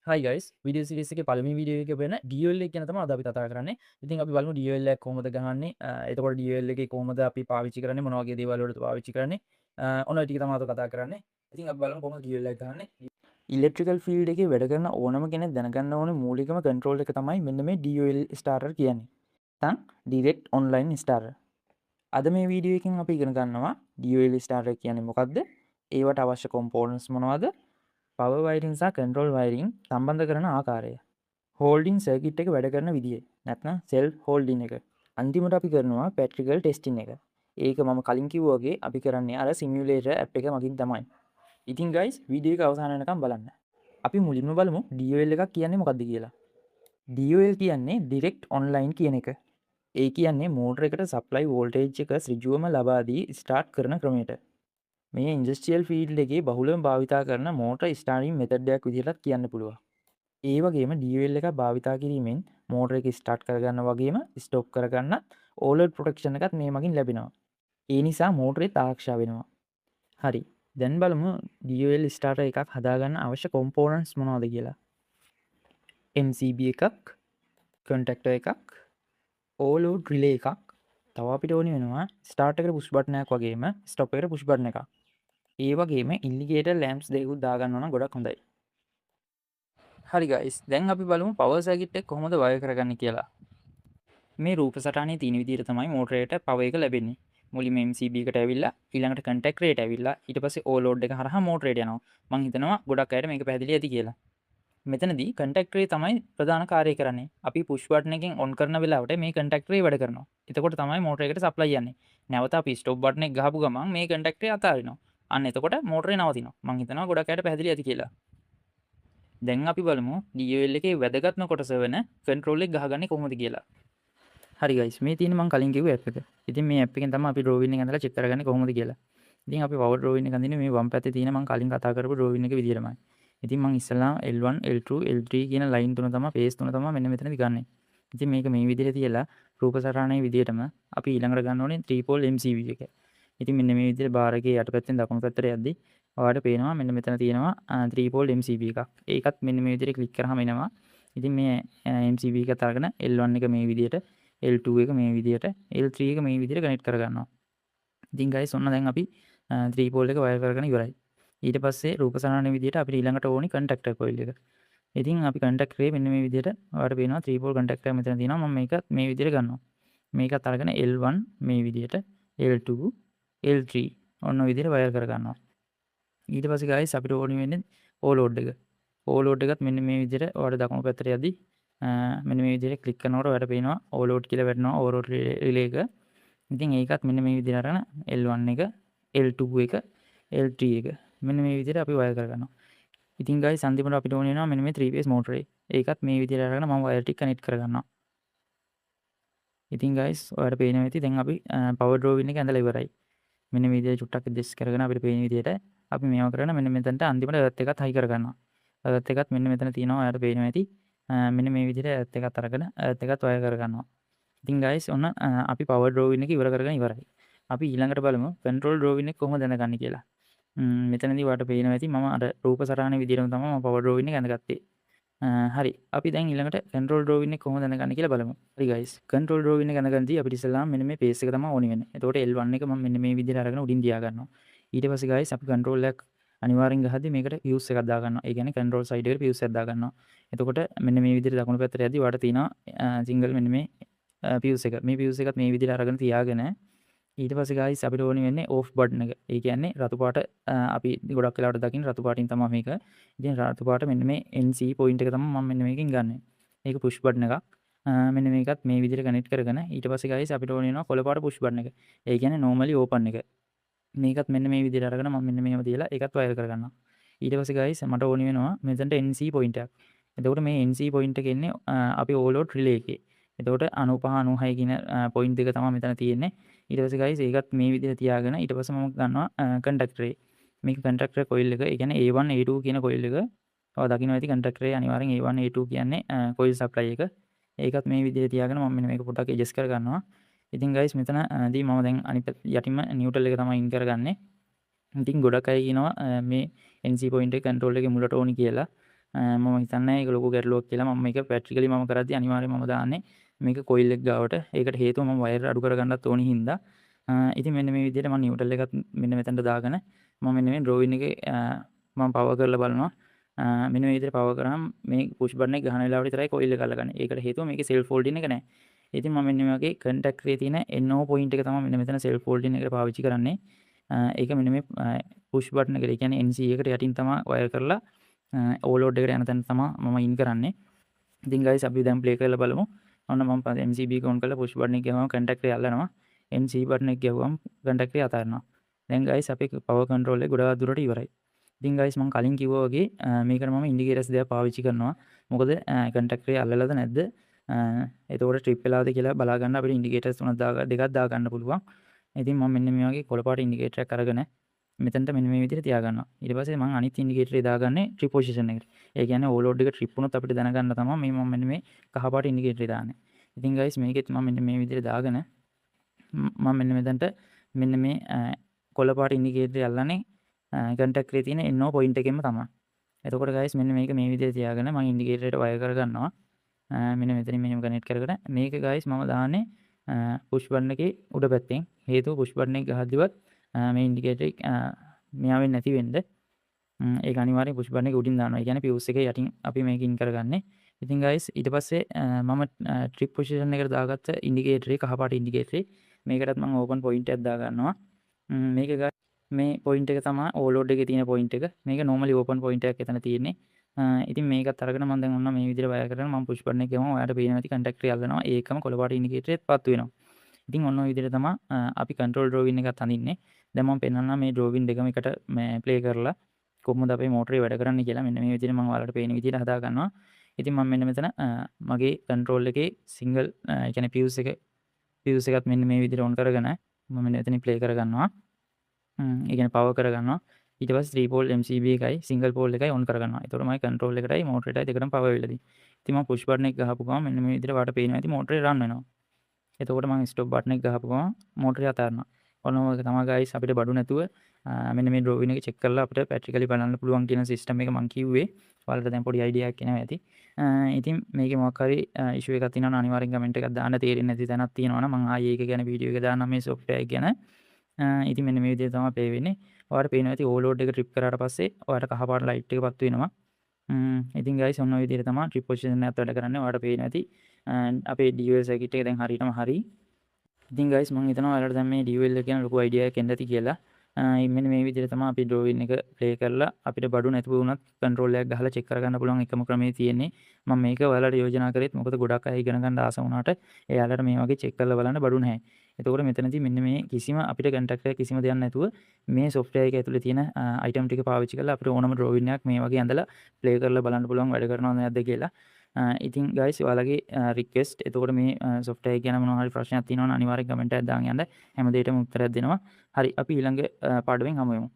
හයි guys video series එකේ පළවෙනි video එකේ වෙන DLL එක ගැන තමයි අද අපි කතා කරන්නේ. ඉතින් අපි බලමු DLL එක කොහොමද ගහන්නේ. එතකොට DLL එකේ කොහොමද අපි පාවිච්චි කරන්නේ මොන වගේ දේවල් වලට පාවිච්චි කරන්නේ. ඔන්න ඔය ටික තමයි අද කතා කරන්නේ. ඉතින් අපි බලමු කොහොමද DLL එක ගහන්නේ. ඉලෙක්ට්‍රිකල් ෆීල්ඩ් එකේ වැඩ කරන ඕනම කෙනෙක් දැනගන්න ඕනේ මූලිකම කන්ට්‍රෝල් එක තමයි මෙන්න මේ DLL ස්ටාර්ටර් කියන්නේ. නැත්නම් ඩිරෙක්ට් ඔන්ලයින් ස්ටාර්ටර්. අද මේ වීඩියෝ එකෙන් අපි ඉගෙන ගන්නවා DLL ස්ටාර්ටර් කියන්නේ මොකක්ද? ඒවට අවශ්‍ය කොම්පෝනන්ට්ස් මොනවද? පවර් වයරින් සහ කන්ට්‍රෝල් වයරින් සම්බන්ධ කරන ආකාරය. හෝල්ඩින් සර්කිට් එක වැඩ කරන විදිය. නැත්නම් සෙල්ෆ් හෝල්ඩින් එක. අන්තිමට අපි කරනවා පැට්‍රිකල් ටෙස්ටින් එක. ඒක මම කලින් කිව්වා වගේ අපි කරන්නේ අර සිමියුලේටර් ඇප් එක මගින් තමයි. ඉතින් ගයිස් වීඩියෝ එක අවසාන වෙනකම් බලන්න. අපි මුලින්ම බලමු DOL එකක් කියන්නේ මොකක්ද කියලා. DOL කියන්නේ ඩිරෙක්ට් ඔන්ලයින් කියන එක. ඒ කියන්නේ මෝටර එකට සප්ලයි වෝල්ටේජ් එක ඍජුවම ලබා දී ස්ටාර්ට් කරන ක්‍රමයට. මේ ඉන්ඩස්ට්‍රියල් ෆීල්ඩ් එකේ බහුලව භාවිතා කරන මෝටර් ස්ටාර්ටින් මෙතඩ් එකක් විදිහටත් කියන්න පුළුවන්. ඒ වගේම DOL එකක් භාවිතා කිරීමෙන් මෝටර එක ස්ටාර්ට් කරගන්න වගේම ස්ටොප් කරගන්න ඕලෝඩ් ප්‍රොටෙක්ෂන් එකත් මේ මගින් ලැබෙනවා. ඒ නිසා මෝටරේ ආරක්ෂා වෙනවා. හරි. දැන් බලමු DOL ස්ටාර්ටර් එකක් හදාගන්න අවශ්‍ය කොම්පෝනන්ට්ස් මොනවද කියලා. MCB එකක්, කන්ටැක්ටර් එකක්, ඕලෝඩ් රිලේ එකක්. තව අපිට ඕනි වෙනවා ස්ටාර්ට් එකට පුෂ් බටන් එකක් වගේම ස්ටොප් එකට පුෂ් බටන් එකක්. ඒ වගේම ඉන්ඩිකේටර් ලැම්ප්ස් දෙකකුත් දාගන්න ඕන ගොඩක් හොඳයි. හරි ගයිස් දැන් අපි බලමු පවර් සර්කිට් එක කොහොමද වයර් කරගන්නේ කියලා. මේ රූප සටහනේ තියෙන විදිහට තමයි මෝටරයට පවර් එක ලැබෙන්නේ. මුලින්ම MCB එකට ඇවිල්ලා ඊළඟට කන්ටැක්ටරේට ඇවිල්ලා ඊට පස්සේ ඕලෝඩ් එක හරහා මෝටරයට යනවා. මම හිතනවා ගොඩක් අයට මේක පැහැදිලි ඇති කියලා. මෙතනදී කන්ටැක්ටරේ තමයි ප්‍රධාන කාර්යය කරන්නේ. අපි පුෂ් බටන් එකෙන් ඔන් කරන වෙලාවට මේ කන්ටැක්ටරේ වැඩ කරනවා. එතකොට තමයි මෝටරයකට සප්ලයි යන්නේ. නැවත අපි ස්ටොප් බටන් එක ගහපු ගමන් මේ කන්ටැක්ටරේ අතාරිනවා. අන්න එතකොට මෝටරේ නවතිනවා. මම හිතනවා ගොඩක් අයට පැහැදිලි ඇති කියලා. දැන් අපි බලමු DOL එකේ වැදගත්ම කොටස වෙන කන්ට්‍රෝල් එක ගහගන්නේ කොහොමද කියලා. හරි ගයිස් මේ තියෙන මම කලින් කිව්ව ඇප් එක. ඉතින් මේ ඇප් එකෙන් තමයි අපි ඩ්‍රෝවින් එක ඇඳලා චෙක් කරගන්නේ කොහොමද කියලා. ඉතින් අපි පවර් ඩ්‍රෝවින් එක අඳින්නේ මේ වම් පැත්තේ තියෙන මම කලින් කතා කරපු ඩ්‍රෝවින් එක විදිහටමයි. ඉතින් මම ඉස්සලා L1 L2 L3 කියන ලයින් තුන තමයි පේස් තුන තමයි මෙන්න මෙතනදී ගන්නෙ. ඉතින් මේක මේ විදිහට තියලා රූප සටහනේ විදිහටම අපි ඊළඟට ගන්න ඕනේ 3 pole MCB එක. ඉතින් මෙන්න මේ විදිහට බාර් එකේ යටපැත්තෙන් දකුණු පැත්තට යද්දි ඔයාලට පේනවා මෙන්න මෙතන තියෙනවා 3 pole MCB එකක්. ඒකත් මෙන්න මේ විදිහට ක්ලික් කරාම එනවා. ඉතින් මේ MCB එකත් අරගෙන L1 එක මේ විදිහට L2 එක මේ විදිහට L3 එක මේ විදිහට කනෙක්ට් කරගන්නවා. ඉතින් ගයිස් ඔන්න දැන් අපි 3 pole එක වයර් කරගෙන ඉවරයි. ඊට පස්සේ රූප සටහනේ විදිහට අපිට ඊළඟට ඕනි කන්ටැක්ටර් කොයිල් එක. ඉතින් අපි කන්ටැක්ටරේ මෙන්න මේ විදිහට ඔයාලට පේනවා 3 pole කන්ටැක්ටර් මෙතන තියෙනවා. මම මේක මේ විදිහට ගන්නවා. මේකත් අරගෙන L1 මේ විදිහට L2 L3 ඔන්න ඔය විදිහට වයර් කරගන්නවා. ඊට පස්සේ ගයිස් අපිට ඕනි වෙන්නේ ඕලෝඩ් එක. ඕලෝඩ් එකත් මෙන්න මේ විදිහට ඔයාලට දකුණු පැත්තට යද්දි මෙන්න මේ විදිහට ක්ලික් කරනකොට ඔයාලට පේනවා ඕලෝඩ් කියලා වැටෙනවා ඕලෝඩ් රිලේ එක. ඉතින් ඒකත් මෙන්න මේ විදිහට අරගෙන L1 එක L2 එක L3 එක මෙන්න මේ විදිහට අපි වයර් කරගන්නවා. ඉතින් ගයිස් අන්තිමට අපිට ඕනේ වෙනවා මෙන්න මේ 3 phase මෝටරේ. ඒකත් මේ විදිහට අරගෙන මම වයර් ටික කනෙක්ට් කරගන්නවා. ඉතින් ගයිස් ඔයාලට පේනවා ඇති දැන් අපි පවර් ඩ්‍රෝවින් එක ඇඳලා ඉවරයි. මෙන්න මේ විදිහට චුට්ටක් ඇඩ්ජස්ට් කරගෙන අපිට පේන විදිහට අපි මේවා කරගෙන මෙන්න මෙතනට අන්තිමට එර්ත් එකත් හයි කරගන්නවා. එර්ත් එකත් මෙන්න මෙතන තියෙනවා ඔයාලට පේනවා ඇති. මෙන්න මේ විදිහට එර්ත් එකත් අරගෙන එර්ත් එකත් වයර් කරගන්නවා. ඉතින් ගයිස් ඔන්න අපි පවර් ඩ්‍රෝවින් එක ඉවර කරගෙන ඉවරයි. අපි ඊළඟට බලමු කන්ට්‍රෝල් ඩ්‍රෝවින් එක කොහොමද දැනගන්නේ කියලා. මෙතනදී ඔයාලට පේනවා ඇති මම අර රූප සටහනේ විදිහටම තමයි මම පවර් ඩ්‍රෝවින් එක ඇඳගත්තේ. හරි අපි දැන් ඊළඟට කන්ට්‍රෝල් ඩ්‍රෝවින් එක කොහොමද දැනගන්නේ කියලා බලමු. හරි ගයිස් කන්ට්‍රෝල් ඩ්‍රෝවින් එක දැනගන්නදී අපිට ඉස්සෙල්ලාම මෙන්න මේ පේස් එක තමයි ඕනි වෙන්නේ. එතකොට L1 එක මම මෙන්න මේ විදිහට අරගෙන උඩින් තියා ගන්නවා. ඊට පස්සේ ගයිස් අපි කන්ට්‍රෝල් එකක් අනිවාර්යෙන් ගහද්දි මේකට fuse එකක් දා ගන්නවා. ඒ කියන්නේ කන්ට්‍රෝල් සයිඩ් එකට fuse එකක් දා ගන්නවා. එතකොට මෙන්න මේ විදිහට දකුණු පැත්තට යද්දි ඔයාලට තියෙනවා සිංගල් මෙන්න මේ fuse එක. මේ fuse එකත් මේ විදිහට අරගෙන තියාගෙන ඊට පස්සේ ගයිස් අපිට ඕනි වෙන්නේ off button එක. ඒ කියන්නේ රතු පාට අපි ගොඩක් වෙලාවට දකින්න රතු පාටින් තමයි මේක. ඉතින් රතු පාට මෙන්න මේ NC point එක තමයි මම මෙන්න මේකෙන් ගන්නෙ. ඒක push button එකක්. මෙන්න මේකත් මේ විදිහට කනෙක්ට් කරගෙන ඊට පස්සේ ගයිස් අපිට ඕනි වෙනවා කොළ පාට push button එක. ඒ කියන්නේ normally open එක. මේකත් මෙන්න මේ විදිහට අරගෙන මම මෙන්න මෙහෙම තියලා ඒකත් වයර් කරගන්නවා. ඊට පස්සේ ගයිස් මට ඕනි වෙනවා මෙතනට NC point එකක්. එතකොට මේ NC point එක එන්නේ අපි ඕලෝඩ් රිලේ එකේ. එතකොට 95 96 කියන පොයින්ට් දෙක තමයි මෙතන තියෙන්නේ. ඊට පස්සේ ගයිස් ඒකත් මේ විදිහට තියාගෙන ඊට පස්සේ මම ගන්නවා කන්ටැක්ටරේ. මේක කන්ටැක්ටර් කොයිල් එක. ඒ කියන්නේ A1 A2 කියන කොයිල් එක. ඔයා දකින්න ඇති කන්ටැක්ටරේ අනිවාර්යෙන් A1 A2 කියන්නේ කොයිල් සප්ලයි එක. ඒකත් මේ විදිහට තියාගෙන මම මෙන්න මේක පොඩ්ඩක් ඇඩ්ජස්ට් කර ගන්නවා. ඉතින් ගයිස් මෙතනදී මම දැන් අනිත් යටින්ම නියුට්‍රල් එක තමයි ඉන් කරගන්නේ. ඉතින් ගොඩක් අය කියනවා මේ NC point එක කන්ට්‍රෝල් එකේ මුලට ඕනි කියලා. මම හිතන්නේ ඒක ලොකු ගැටලුවක් කියලා. මම මේක ප්‍රැක්ටිකලි මම කරද්දී අනිවාර්යයෙන්ම මම දාන්නේ මේක කොයිල් එක ගාවට. ඒකට හේතුව මම වයර් අඩු කරගන්නත් ඕනි හින්දා. ඉතින් මෙන්න මේ විදිහට මම නිව්ට්‍රල් එකත් මෙන්න මෙතනට දාගෙන මම මෙන්න මේ ඩ්‍රෝවින් එකේ මම පවර් කරලා බලනවා. මෙන්න මේ විදිහට පවර් කරාම මේ පුෂ් බටන් එක ගහන වෙලාවට විතරයි කොයිල් එක අල්ලගන්නේ. ඒකට හේතුව මේකේ සෙල්ෆ් හෝල්ඩින් එක නැහැ. ඉතින් මම මෙන්න මේ වගේ කන්ටැක්ට් එකේ තියෙන NO පොයින්ට් එක තමයි මෙන්න මෙතන සෙල්ෆ් හෝල්ඩින් එකට පාවිච්චි කරන්නේ. ඒක මෙන්න මේ පුෂ් බටන් එකට, ඒ කියන්නේ NC එකට යටින් තමයි වයර් කරලා ඕවර්ලෝඩ් එකට යන තැන තමයි මම ඉන් කරන්නේ. ඉතින් ගයිස් අපි දැන් ප්ලේ කරලා බලමු. ඔන්න මම MCB එක ඔන් කරලා පුෂ් බටන් එක ගහම කන්ටැක්ට් එක අල්ලනවා. NC බටන් එක ගහුවම කන්ටැක්ට් එක අතාරිනවා. දැන් ගයිස් අපේ පවර් කන්ට්‍රෝල් එක ගොඩාක් දුරට ඉවරයි. ඉතින් ගයිස් මම කලින් කිව්වා වගේ මේකට මම ඉන්ඩිකේටර්ස් දෙකක් පාවිච්චි කරනවා. මොකද කන්ටැක්ට් එක අල්ලලාද නැද්ද? එතකොට ට්‍රිප් වෙලාද කියලා බලා ගන්න අපිට ඉන්ඩිකේටර්ස් දෙකක් දා ගන්න පුළුවන්. ඉතින් මම මෙන්න මේ වගේ කොළ පාට ඉන්ඩිකේටර් එකක් අරගෙන මෙතනට මෙන්න මේ විදිහට තියාගන්නවා. ඊට පස්සේ මම අනිත් ඉන්ඩිකේටරේ දාගන්නේ ට්‍රිප් පොසිෂන් එකට. ඒ කියන්නේ ඕවර්ලෝඩ් එක ට්‍රිප් වුණොත් අපිට දැනගන්න තමයි මේ මම මෙන්න මේ කහ පාට ඉන්ඩිකේටරේ දාන්නේ. ඉතින් ගයිස් මේකෙත් මම මෙන්න මේ විදිහට දාගෙන මම මෙන්න මෙතනට මෙන්න මේ කොළ පාට ඉන්ඩිකේටරේ අල්ලන්නේ කන්ටැක්ට් එකේ තියෙන NO පොයින්ට් එකෙන්ම තමයි. එතකොට ගයිස් මෙන්න මේක මේ විදිහට තියාගෙන මම ඉන්ඩිකේටරේට වයර් කරගන්නවා. මෙන්න මෙතනින් මෙහෙම කනෙක්ට් කරගෙන මේක ගයිස් මම දාන්නේ පුෂ් බටන් එකේ උඩ පැත්තෙන්. හේතුව පුෂ් බටන් එක ගහද්දිවත් මේ ඉන්ඩිකේටර් එක මෙයා වෙන්නේ නැති වෙන්න. ඒක අනිවාර්යෙන් පුෂ් බටන් එක උඩින් දානවා. ඒ කියන්නේ පියුස් එකේ යටින් අපි මේක ඉන් කරගන්නේ. ඉතින් ගයිස් ඊට පස්සේ මම ට්‍රිප් පොසිෂන් එකට දාගත්ත ඉන්ඩිකේටරේ කහපාට ඉන්ඩිකේටරේ මේකටත් මම ඕපන් පොයින්ට් එකක් දා ගන්නවා. මේක මේ පොයින්ට් එක තමයි ඕවර්ලෝඩ් එකේ තියෙන පොයින්ට් එක. මේක නෝමලි ඕපන් පොයින්ට් එකක් එතන තියෙන්නේ. ඉතින් මේකත් අරගෙන මම දැන් ඔන්න මේ විදිහට වයර් කරගෙන මම පුෂ් බටන් එක ගමම ඔයාලට පේනවා ඇති කන්ටැක්ට් එක අල්ලනවා. ඒකම කොළ පාට ඉන්ඩිකේටරේත් පත්තු වෙනවා. ඉතින් ඔන්න ඔය විදිහට තමයි අපි කන්ට්‍රෝල් ඩ්‍රෝවින් එකත් අඳින්නේ. දැන් මම පෙන්නන්නම් මේ ඩ්‍රෝවින් දෙකම එකට මේ ප්ලේ කරලා කොහොමද අපේ මෝටරේ වැඩ කරන්නේ කියලා. මෙන්න මේ විදිහට මම ඔයාලට පේන විදිහට හදා ගන්නවා. ඉතින් මම මෙන්න මෙතන මගේ කන්ට්‍රෝල් එකේ සිංගල් ඒ කියන්නේ පියුස් එකත් මෙන්න මේ විදිහට ඔන් කරගෙන මම මෙන්න මෙතනින් ප්ලේ කරගන්නවා. ඒ කියන්නේ පවර් කරගන්නවා. ඊට පස්සේ 3 පෝල් MCB එකයි සිංගල් පෝල් එකයි ඔන් කරගන්නවා. ඒතකොට මගේ කන්ට්‍රෝල් එකටයි මෝටරේටයි දෙකටම පවර් වෙලා තියෙන්නේ. ඉතින් මම පුෂ් බටන් එක ගහපු ගමන් මෙන්න මේ විදිහට වාට පේනවා ඇති මෝටරේ රන් වෙනවා. එතකොට මම ස්ටොප් බටන් එක ගහපු ගමන් මෝටරේ අතාරිනවා. ඔන්න ඔය තමයි ගයිස් අපිට බඩු නැතුව මෙන්න මේ ඩ්‍රෝවින් එක චෙක් කරලා අපිට ප්‍රැක්ටිකලි බලන්න පුළුවන් කියන සිස්ටම් එක මම කිව්වේ. ඔයාලට දැන් පොඩි අයිඩියා එකක් එනවා ඇති. ඉතින් මේකේ මොකක් හරි ඉෂුව එකක් තියෙනවා නම් අනිවාර්යෙන් කමෙන්ට් එකක් දාන්න. තේරෙන්නේ නැති තැනක් තියෙනවා නම් මම ආයේ ඒක ගැන වීඩියෝ එක දාන්නම් මේ සොෆ්ට්වෙයාර් එක ගැන. ඉතින් මෙන්න මේ විදිහට තමයි පේ වෙන්නේ. ඔයාලට පේනවා ඇති ඕවර්ලෝඩ් එක ට්‍රිප් කරාට පස්සේ ඔයාලට කහ පාට ලයිට් එක පත්තු වෙනවා. ඉතින් ගයිස් ඔන්න ඔය විදිහට තමයි ට්‍රිප් පොසිෂන් එකත් වැඩ කරන්නේ. ඔයාලට පේනවා ඇති අපේ DUL සර්කිට් එක දැන් හරියටම හරි. ඉතින් ගයිස් මම හිතනවා ඔයාලට දැන් මේ DUL එක ගැන ලොකු අයිඩියා එකක් එන්න ඇති කියලා. මෙන්න මේ විදිහට තමයි අපි ඩ්‍රෝවින් එක ප්ලේ කරලා අපිට බඩු නැතුව වුණත් කන්ට්‍රෝල් එකක් ගහලා චෙක් කරගන්න පුළුවන් එකම ක්‍රමේ තියෙන්නේ. මම මේක ඔයාලට යෝජනා කරේත් මොකද ගොඩක් අය ඉගෙන ගන්න ආස වුණාට එයාලට මේ වගේ චෙක් කරලා බලන්න බඩු නැහැ. එතකොට මෙතනදී මෙන්න මේ කිසිම අපිට කන්ටැක්ට් එක කිසිම දෙයක් නැතුව මේ සොෆ්ට්වෙයාර් එක ඇතුලේ තියෙන අයිටම් ටික පාවිච්චි කරලා අපිට ඕනම ඩ්‍රෝවින් එකක් මේ වගේ ඇඳලා ප්ලේ කරලා බලන්න පුළුවන් වැඩ කරනවද නැද්ද කියලා. ඉතින් ගයිස් ඔයාලගේ රික්වෙස්ට් එතකොට මේ සොෆ්ට්වෙයාර් එක ගැන මොනවා හරි ප්‍රශ්නයක් තියෙනවා නම් අනිවාර්යෙන් කමෙන්ට් එකක් දාන්න යන්න. හැම දෙයකටම උත්තරයක් දෙනවා. හරි අපි ඊළඟ පාඩුවෙන් හමු වෙමු.